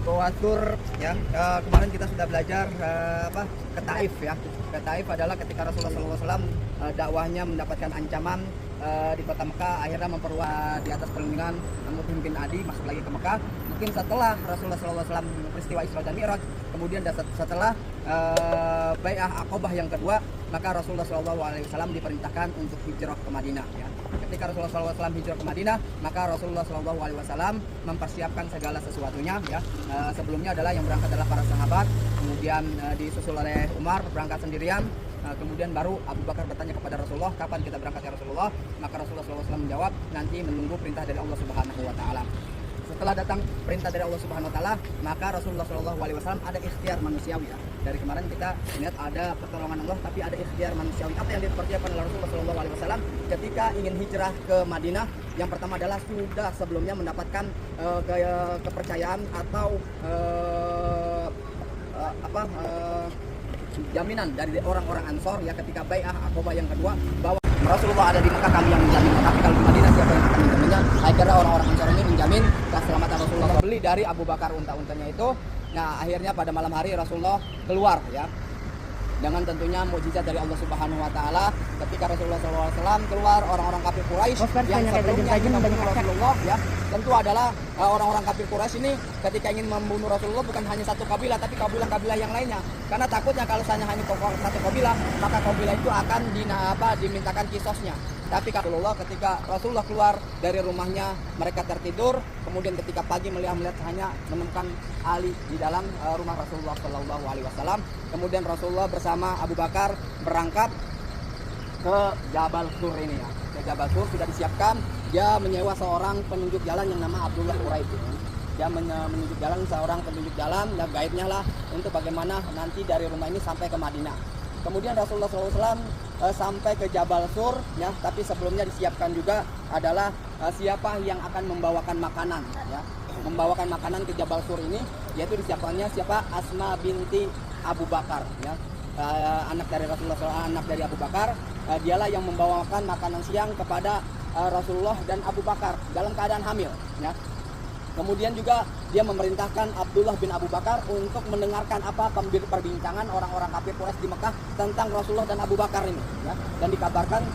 Goa Tur ya. Kemarin kita sudah belajar ke Taif ya. Ke Taif adalah ketika Rasulullah SAW dakwahnya mendapatkan ancaman di kota Mekah, akhirnya memperluas di atas perlindungan Mut'im bin Adi masuk lagi ke Mekah. Mungkin setelah Rasulullah SAW peristiwa Isra dan Mi'raj, kemudian setelah Bai'ah Aqabah yang kedua, maka Rasulullah SAW diperintahkan untuk hijrah ke Madinah ya. Ketika Rasulullah SAW hijrah ke Madinah, maka Rasulullah SAW mempersiapkan segala sesuatunya ya. Sebelumnya adalah yang berangkat adalah para sahabat, kemudian disusul oleh Umar berangkat sendirian. Kemudian baru Abu Bakar bertanya kepada Rasulullah, kapan kita berangkat ya Rasulullah? Maka Rasulullah SAW menjawab, nanti menunggu perintah dari Allah Subhanahu wa Ta'ala. Setelah datang perintah dari Allah Subhanahu wa Ta'ala, maka Rasulullah SAW ada ikhtiar manusiawi ya. Dari kemarin kita lihat ada pertolongan Allah, tapi ada ikhtiar manusiawi. Apa yang dipersiapkan oleh Rasulullah SAW ketika ingin hijrah ke Madinah? Yang pertama adalah sudah sebelumnya mendapatkan kepercayaan atau jaminan dari orang-orang Ansor ya, ketika Bai'ah Aqabah yang kedua, bahwa Rasulullah ada di Mekah, kami yang menjamin. Tapi kalau di Madinah siapa yang akan menjaminnya? Akhirnya orang-orang Ansor ini menjamin keselamatan Rasulullah. Beli dari Abu Bakar unta-untanya itu. Nah, akhirnya pada malam hari Rasulullah keluar ya, dengan tentunya mukjizat dari Allah Subhanahu wa Ta'ala. Ketika Rasulullah SAW keluar, orang-orang kafir Quraisy yang sebelumnya ingin membunuh Rasulullah ya, tentu adalah orang-orang kafir Quraisy ini ketika ingin membunuh Rasulullah bukan hanya satu kabilah, tapi kabilah-kabilah yang lainnya. Karena takutnya kalau hanya satu kabilah, maka kabilah itu akan dimintakan kisosnya. Tapi Rasulullah, ketika Rasulullah keluar dari rumahnya, mereka tertidur. Kemudian ketika pagi melihat hanya menemukan Ali di dalam rumah Rasulullah SAW. Kemudian Rasulullah bersama Abu Bakar berangkat ke Jabal Sur ini ya. Ke Jabal Sur sudah disiapkan. Dia menyewa seorang penunjuk jalan yang nama Abdullah Quraisy. Dia menunjuk jalan, seorang penunjuk jalan, dan guide-nya lah untuk bagaimana nanti dari rumah ini sampai ke Madinah. Kemudian Rasulullah SAW sampai ke Jabal Sur ya, tapi sebelumnya disiapkan juga adalah siapa yang akan membawakan makanan ya. Membawakan makanan ke Jabal Sur ini, yaitu disiapkannya siapa? Asma binti Abu Bakar ya. Anak dari Rasulullah SAW, anak dari Abu Bakar. Dialah yang membawakan makanan siang kepada Rasulullah dan Abu Bakar dalam keadaan hamil ya. Kemudian juga dia memerintahkan Abdullah bin Abu Bakar untuk mendengarkan apa perbincangan orang-orang kafir Quraisy di Mekah tentang Rasulullah dan Abu Bakar ini ya. Dan dikabarkan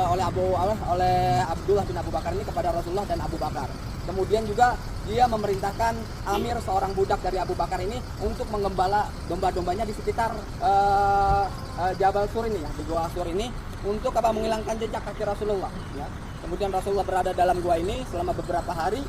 oleh Abdullah bin Abu Bakar ini kepada Rasulullah dan Abu Bakar. Kemudian juga dia memerintahkan Amir, seorang budak dari Abu Bakar ini, untuk menggembala domba-dombanya di sekitar Jabal Sur ini ya, di Goa Sur ini, untuk menghilangkan jejak kaki Rasulullah ya. Kemudian Rasulullah berada dalam gua ini selama beberapa hari